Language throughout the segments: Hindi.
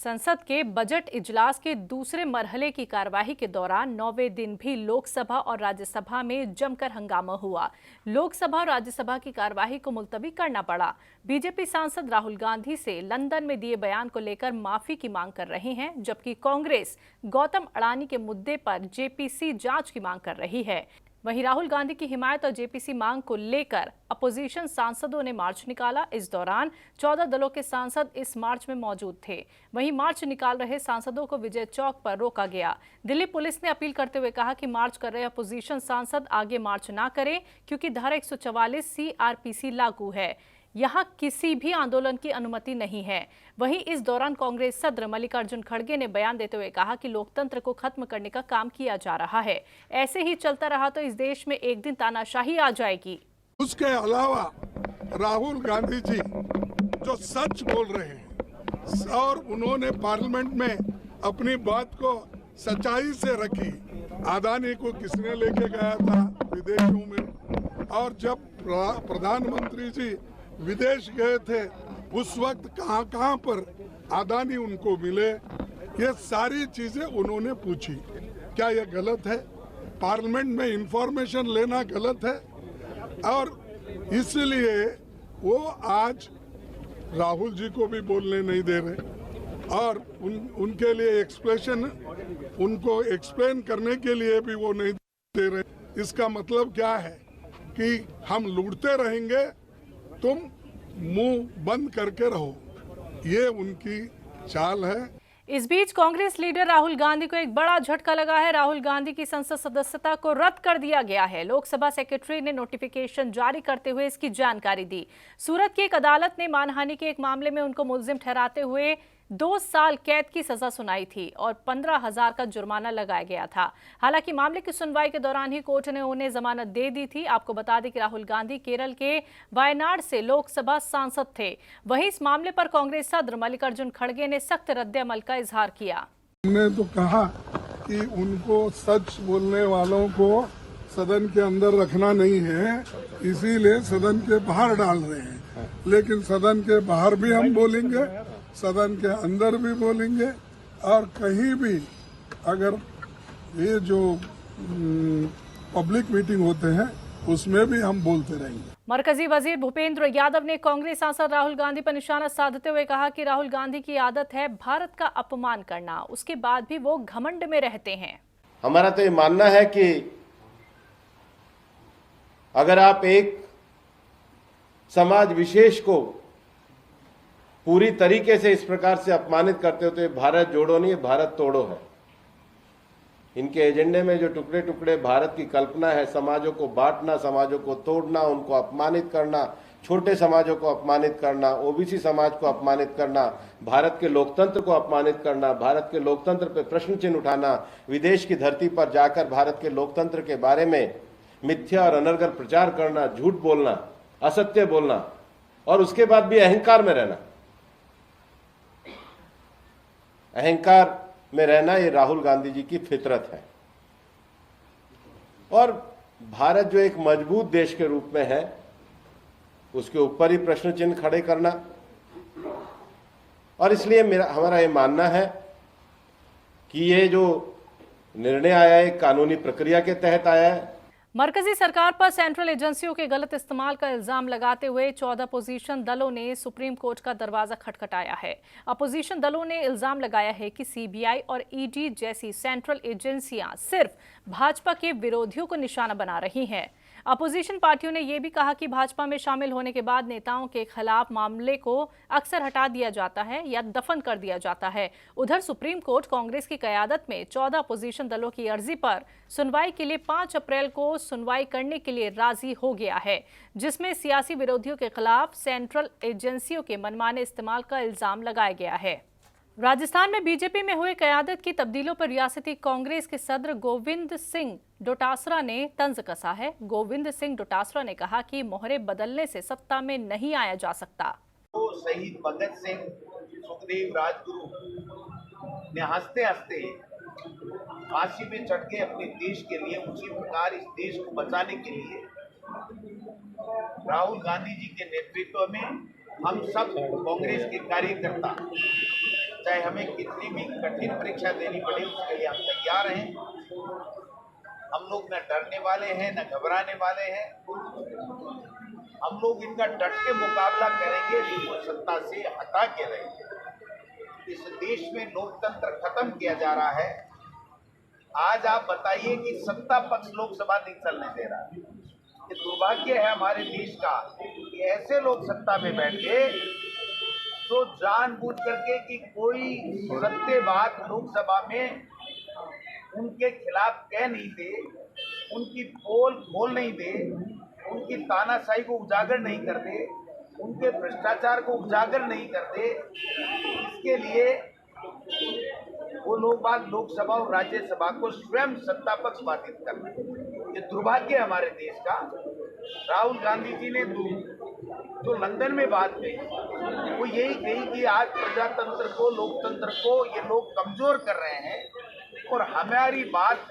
संसद के बजट इजलास के दूसरे मरहले की कार्यवाही के दौरान 9वें दिन भी लोकसभा और राज्यसभा में जमकर हंगामा हुआ। लोकसभा और राज्यसभा की कार्यवाही को मुलतवी करना पड़ा। बीजेपी सांसद राहुल गांधी से लंदन में दिए बयान को लेकर माफी की मांग कर रहे हैं, जबकि कांग्रेस गौतम अडानी के मुद्दे पर जेपीसी जांच की मांग कर रही है। वहीं राहुल गांधी की हिमायत और जेपीसी मांग को लेकर अपोजिशन सांसदों ने मार्च निकाला। इस दौरान 14 दलों के सांसद इस मार्च में मौजूद थे। वहीं मार्च निकाल रहे सांसदों को विजय चौक पर रोका गया। दिल्ली पुलिस ने अपील करते हुए कहा कि मार्च कर रहे अपोजिशन सांसद आगे मार्च ना करें, क्योंकि धारा 144 सीआरपीसी लागू है। यहां किसी भी आंदोलन की अनुमति नहीं है। वहीं इस दौरान कांग्रेस सदस्य मल्लिकार्जुन खड़गे ने बयान देते हुए कहा कि लोकतंत्र को खत्म करने का काम किया जा रहा है। ऐसे ही चलता रहा तो इस देश में एक दिन तानाशाही आ जाएगी। उसके अलावा राहुल गांधी जी जो सच बोल रहे हैं और उन्होंने पार्लियामेंट में अपनी बात को सच्चाई से रखी। अडानी को किसने लेके गया था विदेशों में, और जब प्रधानमंत्री जी विदेश गए थे उस वक्त कहां पर अडानी उनको मिले, ये सारी चीजें उन्होंने पूछी। क्या ये गलत है? पार्लियामेंट में इंफॉर्मेशन लेना गलत है? और इसलिए वो आज राहुल जी को भी बोलने नहीं दे रहे और उनके लिए उनको एक्सप्लेन करने के लिए भी वो नहीं दे रहे। इसका मतलब क्या है कि हम लूटते रहेंगे, तुम मुंह बंद करके रहो। ये उनकी चाल है। इस बीच कांग्रेस लीडर राहुल गांधी को एक बड़ा झटका लगा है। राहुल गांधी की संसद सदस्यता को रद्द कर दिया गया है। लोकसभा सेक्रेटरी ने नोटिफिकेशन जारी करते हुए इसकी जानकारी दी। सूरत की एक अदालत ने मानहानि के एक मामले में उनको मुलजिम ठहराते हुए 2 साल कैद की सजा सुनाई थी और 15,000 का जुर्माना लगाया गया था। हालांकि मामले की सुनवाई के दौरान ही कोर्ट ने उन्हें जमानत दे दी थी। आपको बता दें कि राहुल गांधी केरल के वायनाड से लोकसभा सांसद थे। वहीं इस मामले पर कांग्रेस सदस्य मल्लिकार्जुन खड़गे ने सख्त रद्द-ए-अमल का इजहार किया। हमने तो कहा कि उनको सच बोलने वालों को सदन के अंदर रखना नहीं है, इसीलिए सदन के बाहर डाल रहे हैं। लेकिन सदन के बाहर भी हम बोलेंगे, सदन के अंदर भी बोलेंगे, और कहीं भी अगर ये जो पब्लिक मीटिंग होते हैं उसमें भी हम बोलते रहेंगे। मरकजी वजीर भूपेंद्र यादव ने कांग्रेस सांसद राहुल गांधी पर निशाना साधते हुए कहा कि राहुल गांधी की आदत है भारत का अपमान करना, उसके बाद भी वो घमंड में रहते हैं। हमारा तो ये मानना है कि अगर आप एक समाज विशेष को पूरी तरीके से इस प्रकार से अपमानित करते हो तो ये भारत जोड़ो नहीं, भारत तोड़ो है। इनके एजेंडे में जो टुकड़े टुकड़े भारत की कल्पना है, समाजों को बांटना, समाजों को तोड़ना, उनको अपमानित करना, छोटे समाजों को अपमानित करना, ओबीसी समाज को अपमानित करना, भारत के लोकतंत्र को अपमानित करना, भारत के लोकतंत्र पर प्रश्न चिन्ह उठाना, विदेश की धरती पर जाकर भारत के लोकतंत्र के बारे में मिथ्या और अनर्गल प्रचार करना, झूठ बोलना, असत्य बोलना और उसके बाद भी अहंकार में रहना। अहंकार में रहना ये राहुल गांधी जी की फितरत है। और भारत जो एक मजबूत देश के रूप में है उसके ऊपर ही प्रश्न चिन्ह खड़े करना, और इसलिए हमारा ये मानना है कि ये जो निर्णय आया है कानूनी प्रक्रिया के तहत आया है। मरकजी सरकार पर सेंट्रल एजेंसियों के गलत इस्तेमाल का इल्जाम लगाते हुए 14 अपोजिशन दलों ने सुप्रीम कोर्ट का दरवाजा खटखटाया है। अपोजिशन दलों ने इल्जाम लगाया है कि सीबीआई और ईडी जैसी सेंट्रल एजेंसियां सिर्फ भाजपा के विरोधियों को निशाना बना रही हैं। अपोजिशन पार्टियों ने यह भी कहा कि भाजपा में शामिल होने के बाद नेताओं के खिलाफ मामले को अक्सर हटा दिया जाता है या दफन कर दिया जाता है। उधर सुप्रीम कोर्ट कांग्रेस की क़यादत में 14 अपोजिशन दलों की अर्जी पर सुनवाई के लिए 5 अप्रैल को सुनवाई करने के लिए राजी हो गया है, जिसमें सियासी विरोधियों के खिलाफ सेंट्रल एजेंसियों के मनमाने इस्तेमाल का इल्जाम लगाया गया है। राजस्थान में बीजेपी में हुए क़यादत की तब्दीलों पर रियासती कांग्रेस के सदर गोविंद सिंह डोटासरा ने तंज कसा है। गोविंद सिंह डोटासरा ने कहा कि मोहरे बदलने से सत्ता में नहीं आया जा सकता। तो शहीद भगत सिंह, सुखदेव, राजगुरु ने हंसते हंसते फांसी पे चढ़ के अपने देश के लिए, उसी प्रकार इस देश को बचाने के लिए राहुल गांधी जी के नेतृत्व में हम सब कांग्रेस के कार्यकर्ता चाहे हमें कितनी भी कठिन परीक्षा देनी पड़े उसके लिए हम तैयार हैं। हम लोग न डरने वाले हैं न घबराने वाले हैं। हम लोग इनका डट के मुकाबला करेंगे, जिनको सत्ता से हटा के रहेंगे। इस देश में लोकतंत्र खत्म किया जा रहा है। आज आप बताइए कि सत्ता पक्ष लोकसभा नहीं चलने दे रहा। ये दुर्भाग्य है हमारे देश का कि ऐसे लोग सत्ता में बैठ गए तो जानबूझ करके कि कोई सत्य बात लोकसभा में उनके खिलाफ कह नहीं दे, उनकी पोल खोल नहीं दे, उनकी तानाशाही को उजागर नहीं कर दे, उनके भ्रष्टाचार को उजागर नहीं कर दे। इसके लिए वो लोग बात लोकसभा और राज्यसभा को स्वयं सत्ता पक्ष बाधित कर रहे हैं। ये दुर्भाग्य है हमारे देश का। राहुल गांधी जी ने जो लंदन में बात कही वो यही कही कि आज प्रजातंत्र को, लोकतंत्र को ये लोग कमजोर कर रहे हैं और हमारी बात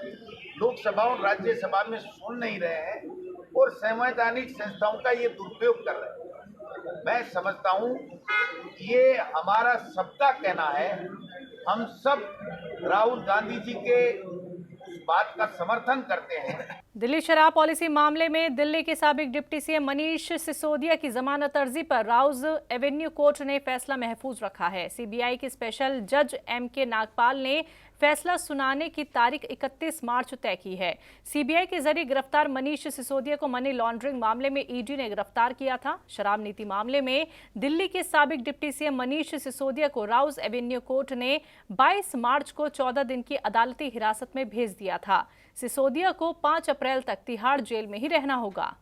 लोकसभा और राज्यसभा में सुन नहीं रहे हैं और संवैधानिक संस्थाओं का ये दुरुपयोग कर रहे हैं। मैं समझता हूँ ये हमारा सबका कहना है। हम सब राहुल गांधी जी के उस बात का समर्थन करते हैं। दिल्ली शराब पॉलिसी मामले में दिल्ली के साबिक डिप्टी सीएम मनीष सिसोदिया की जमानत अर्जी पर राउज एवेन्यू कोर्ट ने फैसला महफूज रखा है। सीबीआई के स्पेशल जज एमके नागपाल ने फैसला सुनाने की तारीख 31 मार्च तय की है। सीबीआई के जरिए गिरफ्तार मनीष सिसोदिया को मनी लॉन्ड्रिंग मामले में ईडी ने गिरफ्तार किया था। शराब नीति मामले में दिल्ली के साबिक डिप्टी सीएम मनीष सिसोदिया को राउज एवेन्यू कोर्ट ने 22 मार्च को 14 दिन की अदालती हिरासत में भेज दिया था। सिसोदिया को 5 अप्रैल तक तिहाड़ जेल में ही रहना होगा।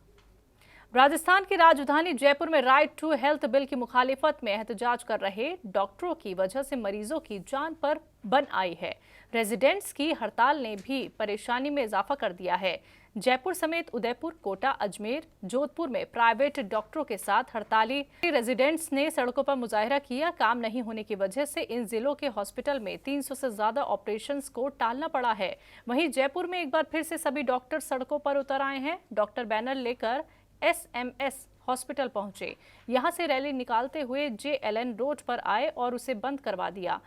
राजस्थान की राजधानी जयपुर में राइट टू हेल्थ बिल की मुखालिफत में एहतजाज कर रहे डॉक्टरों की वजह से मरीजों की जान पर बन आई है। रेजिडेंट्स की हड़ताल ने भी परेशानी में इजाफा कर दिया है। जयपुर समेत उदयपुर, कोटा, अजमेर, जोधपुर में प्राइवेट डॉक्टरों के साथ हड़ताली रेजिडेंट्स ने सड़कों पर मुजाहिरा किया। काम नहीं होने की वजह से इन जिलों के हॉस्पिटल में 300 से ज्यादा ऑपरेशंस को टालना पड़ा है। वहीं जयपुर में एक बार फिर से सभी डॉक्टर सड़कों पर उतर आए हैं। डॉक्टर बैनर लेकर एसएमएस हॉस्पिटल पहुंचे। यहां से रैली निकालते हुए जेएलएन रोड पर आए और उसे बंद करवा दिया।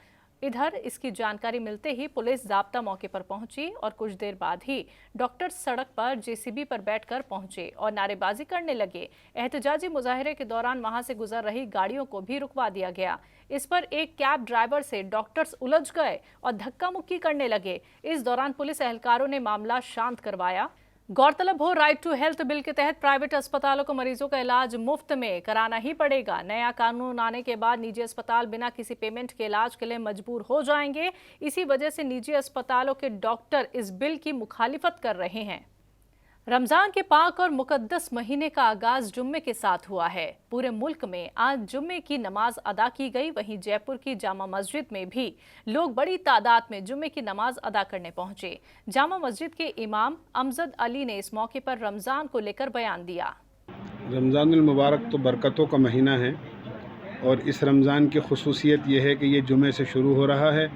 इधर इसकी जानकारी मिलते ही पुलिस जाब्ता मौके पर पहुंची और कुछ देर बाद ही डॉक्टर सड़क पर जेसीबी पर बैठकर पहुंचे और नारेबाजी करने लगे। एहतजाजी मुजाहिरे के दौरान वहां से गुजर रही गाड़ियों को भी रुकवा दिया गया। इस पर एक कैब ड्राइवर से डॉक्टर्स उलझ गए और धक्का मुक्की करने लगे। इस दौरान पुलिस एहलकारों ने मामला शांत करवाया। गौरतलब हो, राइट टू हेल्थ बिल के तहत प्राइवेट अस्पतालों को मरीजों का इलाज मुफ्त में कराना ही पड़ेगा। नया कानून आने के बाद निजी अस्पताल बिना किसी पेमेंट के इलाज के लिए मजबूर हो जाएंगे। इसी वजह से निजी अस्पतालों के डॉक्टर इस बिल की मुखालिफत कर रहे हैं। रमजान के पाक और मुकद्दस महीने का आगाज जुम्मे के साथ हुआ है। पूरे मुल्क में आज जुम्मे की नमाज अदा की गई। वहीं जयपुर की जामा मस्जिद में भी लोग बड़ी तादाद में जुम्मे की नमाज अदा करने पहुंचे। जामा मस्जिद के इमाम अमजद अली ने इस मौके पर रमजान को लेकर बयान दिया। रमजानुल मुबारक तो बरकतों का महीना है और इस रमज़ान की खुसूसियत ये है कि ये जुमे से शुरू हो रहा है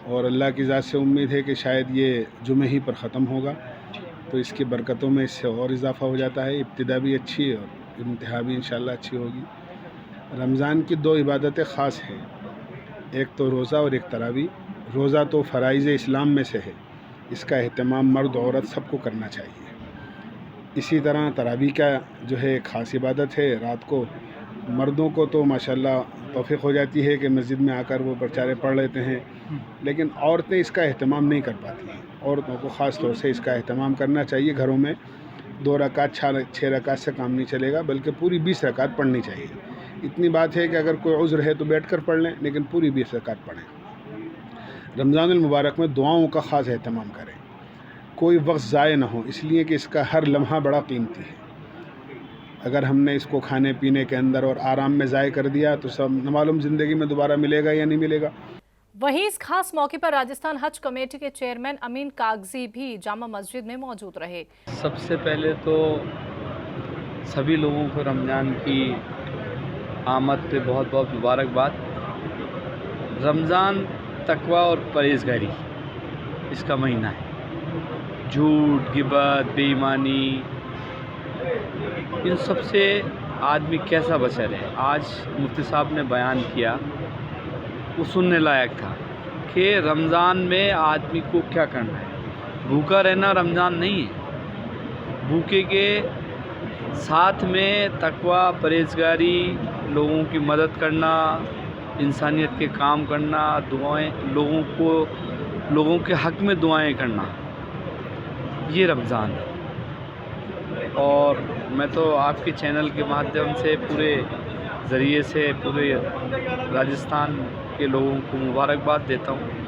और अल्लाह की ज़ात से उम्मीद है कि शायद ये जुमे ही पर ख़त्म होगा, तो इसकी बरकतों में इससे और इजाफ़ा हो जाता है। इब्तिदा भी अच्छी और इंतहा भी इंशाअल्लाह अच्छी होगी। रमज़ान की 2 इबादतें ख़ास हैं, एक तो रोज़ा और एक तरावी। रोज़ा तो फ़राइज़ इस्लाम में से है, इसका एहतमाम मर्द औरत सबको करना चाहिए। इसी तरह तरावी का जो है ख़ास इबादत है। रात को मर्दों को तो माशाअल्लाह तौफ़ीक़ हो जाती है कि मस्जिद में आकर वो बेचारे पढ़ लेते हैं, लेकिन औरतें इसका एहतमाम नहीं कर पाती हैं। औरतों को ख़ास तौर से इसका एहतमाम करना चाहिए। घरों में 2 रकात 6 रकात से काम नहीं चलेगा, बल्कि पूरी 20 रकात पढ़नी चाहिए। इतनी बात है कि अगर कोई उज़्र है तो बैठ कर पढ़ लें, लेकिन पूरी 20 रकात पढ़ें। रमज़ानुल मुबारक में दुआओं का ख़ास एहतमाम करें, कोई वक्त ज़ाय ना हो, इसलिए कि इसका हर लम्हा बड़ा कीमती है। अगर हमने इसको खाने पीने के अंदर और आराम में ज़ाय कर दिया तो सब न मालूम ज़िंदगी में दोबारा मिलेगा या नहीं मिलेगा। वहीं इस खास मौके पर राजस्थान हज कमेटी के चेयरमैन अमीन कागजी भी जामा मस्जिद में मौजूद रहे। सबसे पहले तो सभी लोगों को रमज़ान की आमद पे बहुत बहुत मुबारकबाद। रमज़ान तकवा और परहेज़गारी इसका महीना है। झूठ, गिबत, बेईमानी, इन सब से आदमी कैसा बचा रहे। आज मुफ्ती साहब ने बयान किया वो सुनने लायक था कि रमज़ान में आदमी को क्या करना है। भूखा रहना रमज़ान नहीं है, भूखे के साथ में तकवा, परहेज़गारी, लोगों की मदद करना, इंसानियत के काम करना, दुआएं, लोगों के हक़ में दुआएं करना, ये रमज़ान है। और मैं तो आपके चैनल के माध्यम से पूरे ज़रिए से पूरे राजस्थान के लोगों को मुबारकबाद देता हूँ।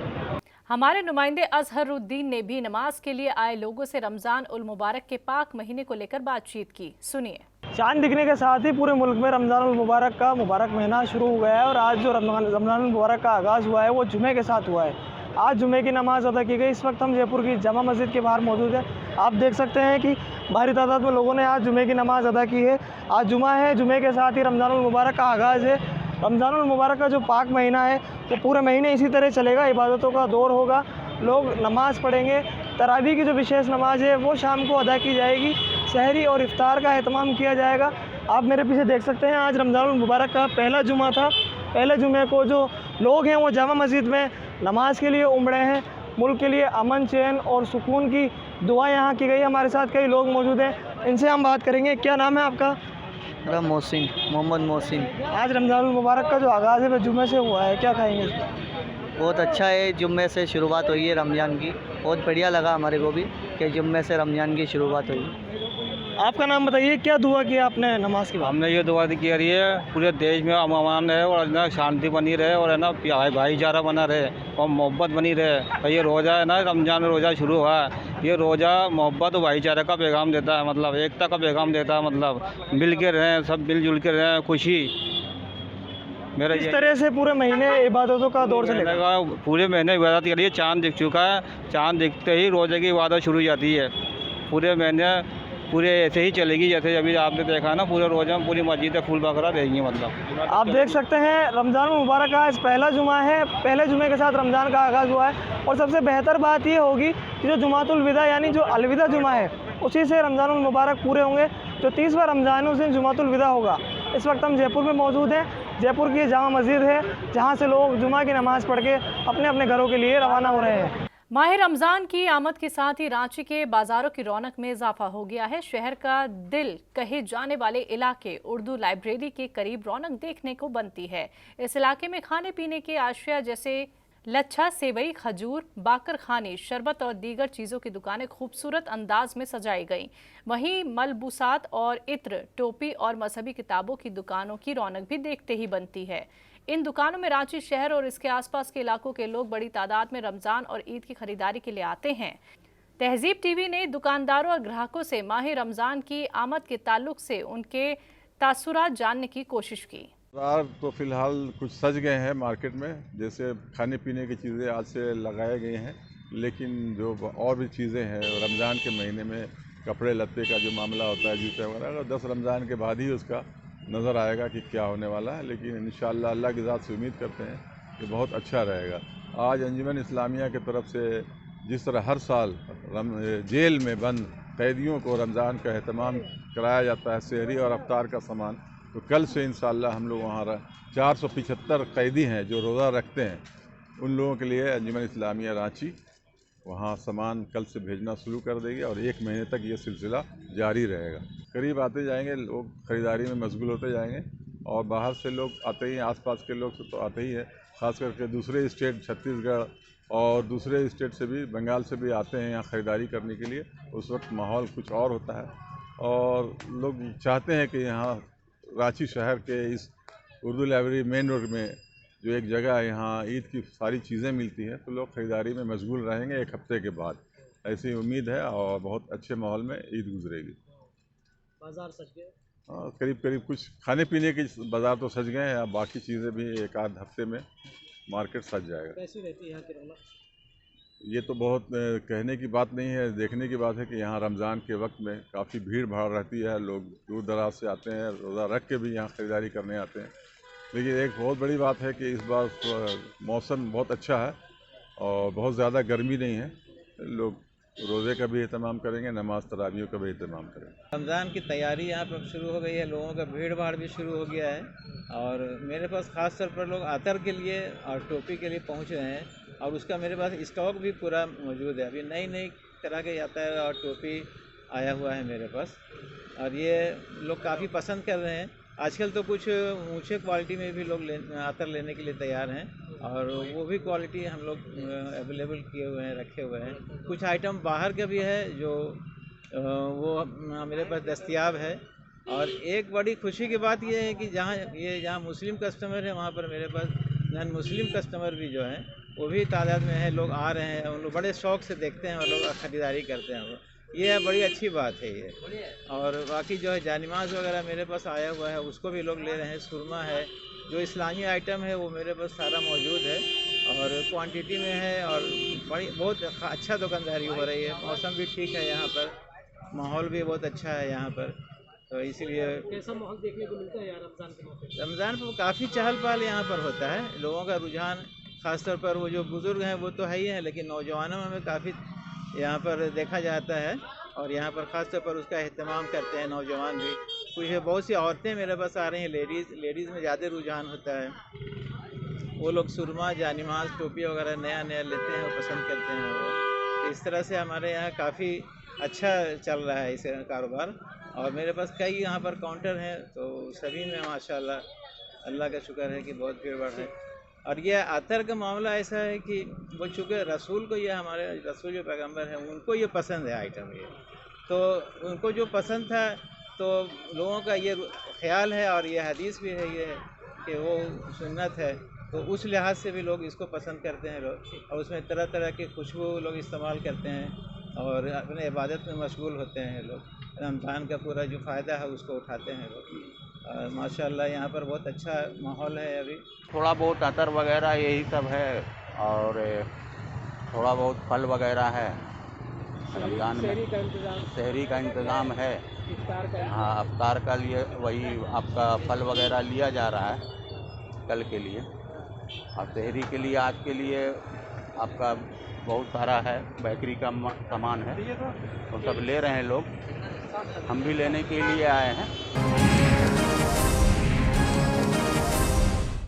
हमारे नुमाइंदे अजहरुद्दीन ने भी नमाज के लिए आए लोगों से रमज़ान उल मुबारक के पाक महीने को लेकर बातचीत की। सुनिए। चांद दिखने के साथ ही पूरे मुल्क में रमज़ान उल मुबारक का मुबारक महीना शुरू हो गया है और आज जो रमज़ान उल मुबारक का आगाज़ हुआ है वो जुमे के साथ हुआ है। आज जुमे की नमाज़ अदा की गई। इस वक्त हम जयपुर की जामा मस्जिद के बाहर मौजूद हैं। आप देख सकते हैं कि भारी तादाद में लोगों ने आज जुमे की नमाज़ अदा की है। आज जुमा है, जुमे के साथ ही रमज़ान उल मुबारक का आगाज़ है। रमज़ान उल मुबारक का जो पाक महीना है वो पूरे महीने इसी तरह चलेगा, इबादतों का दौर होगा, लोग नमाज़ पढ़ेंगे। तरावी की जो विशेष नमाज है वो शाम को अदा की जाएगी। सहरी और इफ्तार का एहतमाम किया जाएगा। आप मेरे पीछे देख सकते हैं आज रमज़ान उल मुबारक का पहला जुमा था। पहले जुमे को जो लोग हैं वो जामा मस्जिद में नमाज के लिए उमड़े हैं। मुल्क के लिए अमन, चैन और सुकून की दुआ यहाँ की गई। हमारे साथ कई लोग मौजूद हैं, इनसे हम बात करेंगे। क्या नाम है आपका? मेरा मोहसिन, मोहम्मद मोहसिन। आज रमज़ान उल मुबारक का जो आगाज़ है वह जुमे से हुआ है, क्या कहेंगे? बहुत अच्छा है, जुम्मे से शुरुआत हुई है रमज़ान की। बहुत बढ़िया लगा हमारे को भी कि जुम्मे से रमज़ान की शुरुआत हुई। आपका नाम बताइए, क्या दुआ किया आपने नमाज के बाद? हमने ये दुआ की रही है पूरे देश में अमान रहे और ना शांति बनी रहे और है ना भाईचारा बना रहे और मोहब्बत बनी रहे। और ये रोज़ा है ना, रमज़ान में रोज़ा शुरू हुआ है, ये रोज़ा मोहब्बत और भाईचारे का पैगाम देता है, मतलब एकता का पैगाम देता है, मतलब मिल के रहें, सब मिलजुल के रहें, खुशी। मेरा इस तरह से पूरे महीने इबादतों का दौर चलेगा। पूरे महीने इबादत के लिए चाँद दिख चुका है, चाँद दिखते ही रोज़े की इबादत शुरू हो जाती है। पूरे महीने पूरे ऐसे ही चलेगी जैसे अभी आपने देखा ना, पूरे रोज़ा में पूरी मस्जिदें फूल बकरा रहेंगी। मतलब आप देख सकते हैं रमज़ान मुबारक का आज पहला जुमा है। पहले जुमे के साथ रमज़ान का आगाज़ हुआ है और सबसे बेहतर बात ये होगी कि जो जुमातुल विदा यानी जो अलविदा जुमा है उसी से रमज़ान मुबारक पूरे होंगे। जो 30वां रमज़ान है उस दिन जुमातुल विदा होगा। इस वक्त हम जयपुर में मौजूद हैं। जयपुर की जामा मस्जिद है जहाँ से लोग जुमा की नमाज़ पढ़ के अपने अपने घरों के लिए रवाना हो रहे हैं। माह रमज़ान की आमद के साथ ही रांची के बाजारों की रौनक में इजाफा हो गया है। शहर का दिल कहे जाने वाले इलाके उर्दू लाइब्रेरी के करीब रौनक देखने को बनती है। इस इलाके में खाने पीने के आशिया जैसे लच्छा, सेवई, खजूर, बाकर खानी, शरबत और दीगर चीज़ों की दुकानें खूबसूरत अंदाज में सजाई गईं। वहीं मलबूसात और इत्र, टोपी और मजहबी किताबों की दुकानों की रौनक भी देखते ही बनती है। इन दुकानों में रांची शहर और इसके आसपास के इलाकों के लोग बड़ी तादाद में रमज़ान और ईद की खरीदारी के लिए आते हैं। तहजीब टीवी ने दुकानदारों और ग्राहकों से माह रमज़ान की आमद के ताल्लुक से उनके तासुरात जानने की कोशिश की। तो फिलहाल कुछ सज गए हैं मार्केट में, जैसे खाने पीने की चीज़ें आज से लगाए गए हैं, लेकिन जो और भी चीज़ें हैं रमज़ान के महीने में कपड़े लत्ते का जो मामला होता है, जूते वगैरह, 10 रमज़ान के बाद ही उसका नज़र आएगा कि क्या होने वाला है। लेकिन इंशाअल्लाह अल्लाह की ज़ात से उम्मीद करते हैं कि बहुत अच्छा रहेगा। आज अंजुमन इस्लामिया की तरफ से जिस तरह हर साल जेल में बंद कैदियों को रमज़ान का एहतमाम कराया जाता है, सहरी और अफ्तार का सामान, तो कल से इंशाअल्लाह हम लोग वहाँ 475 कैदी हैं जो रोज़ा रखते हैं, उन लोगों के लिए अंजुमन इस्लामिया रांची वहाँ सामान कल से भेजना शुरू कर देगी और 1 महीने तक ये सिलसिला जारी रहेगा। करीब आते जाएंगे लोग, ख़रीदारी में मशगूल होते जाएंगे और बाहर से लोग आते ही, आसपास के लोग तो आते ही है, ख़ास करके दूसरे स्टेट छत्तीसगढ़ और दूसरे स्टेट से भी, बंगाल से भी आते हैं यहाँ ख़रीदारी करने के लिए। उस वक्त माहौल कुछ और होता है और लोग चाहते हैं कि यहाँ रांची शहर के इस उर्दू लाइब्रेरी मेन रोड में जो एक जगह है, यहाँ ईद की सारी चीज़ें मिलती हैं, तो लोग ख़रीदारी में मशगूल रहेंगे 1 हफ्ते के बाद, ऐसी उम्मीद है और बहुत अच्छे माहौल में ईद गुजरेगी। बाजार सज गए? हाँ, करीब कुछ खाने पीने के बाज़ार तो सज गए हैं, अब बाकी चीज़ें भी 1 आध हफ्ते में मार्केट सज जाएगा। कैसी रहती है यहाँ की रौनक? ये तो बहुत कहने की बात नहीं है, देखने की बात है कि यहाँ रमज़ान के वक्त में काफ़ी भीड़ भाड़ रहती है, लोग दूर दराज से आते हैं, रोज़ा रख के भी यहाँ ख़रीदारी करने आते हैं। लेकिन एक बहुत बड़ी बात है कि इस बार मौसम बहुत अच्छा है और बहुत ज़्यादा गर्मी नहीं है, लोग रोज़े का भी एहतमाम करेंगे, नमाज तरावियों का भी एहतमाम करेंगे। रमज़ान की तैयारी यहाँ पर शुरू हो गई है, लोगों का भीड़ भाड़ भी शुरू हो गया है और मेरे पास ख़ास तौर पर लोग अतर के लिए और टोपी के लिए पहुँच रहे हैं और उसका मेरे पास स्टॉक भी पूरा मौजूद है। अभी नई नई तरह के अतर और टोपी आया हुआ है मेरे पास और ये लोग काफ़ी पसंद कर रहे हैं। आजकल तो कुछ ऊंचे क्वालिटी में भी लोग अतर लेने के लिए तैयार हैं और वो भी क्वालिटी हम लोग अवेलेबल किए हुए हैं, रखे हुए हैं। कुछ आइटम बाहर का भी है जो वो मेरे पास दस्तयाब है और एक बड़ी खुशी की बात ये है कि जहाँ मुस्लिम कस्टमर है वहाँ पर मेरे पास नॉन मुस्लिम कस्टमर भी जो हैं वो भी तादाद में है, लोग आ रहे हैं, उन लोग बड़े शौक़ से देखते हैं और लोग ख़रीदारी करते हैं। वो ये बड़ी अच्छी बात है ये। और बाकी जो है जानिमाज़ वगैरह मेरे पास आया हुआ है उसको भी लोग ले रहे हैं। सुरमा है, जो इस्लामी आइटम है वो मेरे पास सारा मौजूद है और क्वांटिटी में है और बहुत अच्छा दुकानदारी हो रही है। मौसम भी ठीक है यहाँ पर, माहौल भी बहुत अच्छा है यहाँ पर, तो इसीलिए कैसा माहौल देखने को मिलता है यार रमज़ान के मौके पे? रमज़ान पर काफ़ी चहल पहल यहाँ पर होता है, लोगों का रुझान ख़ासतौर पर वो जो बुज़ुर्ग हैं वो तो है ही हैं, लेकिन नौजवानों में काफ़ी यहाँ पर देखा जाता है और यहाँ पर ख़ास तौर पर उसका एहतमाम करते हैं नौजवान भी। कुछ बहुत सी औरतें मेरे पास आ रही हैं, लेडीज़ में ज़्यादा रुझान होता है। वो लोग सुरमा, जानिमाज़, टोपी वगैरह नया लेते हैं और पसंद करते हैं वो। तो इस तरह से हमारे यहाँ काफ़ी अच्छा चल रहा है इस कारोबार और मेरे पास कई यहाँ पर काउंटर हैं तो सभी में माशाल्लाह अल्लाह का शुक्र है कि बहुत भीड़ भाड़ है। और ये अतर का मामला ऐसा है कि वो चूँकि रसूल को, ये हमारे रसूल जो पैगंबर हैं उनको ये पसंद है आइटम, ये तो उनको जो पसंद था तो लोगों का ये ख्याल है और ये हदीस भी है ये कि वो सुन्नत है, तो उस लिहाज से भी लोग इसको पसंद करते हैं लोग और उसमें तरह तरह की खुशबू लोग इस्तेमाल करते हैं और अपने इबादत में मशगूल होते हैं लोग। रमज़ान का पूरा जो फ़ायदा है उसको उठाते हैं लोग। माशाल्लाह यहाँ पर बहुत अच्छा माहौल है। अभी थोड़ा बहुत अतर वगैरह यही सब है और थोड़ा बहुत फल वगैरह है। रमज़ान में शहरी का इंतज़ाम है। हाँ, अफ्तार का लिए वही आपका फल वगैरह लिया जा रहा है कल के लिए और शहरी के लिए आज के लिए आपका बहुत सारा है, बेकरी का सामान है, तो सब ले रहे हैं लोग, हम भी लेने के लिए आए हैं।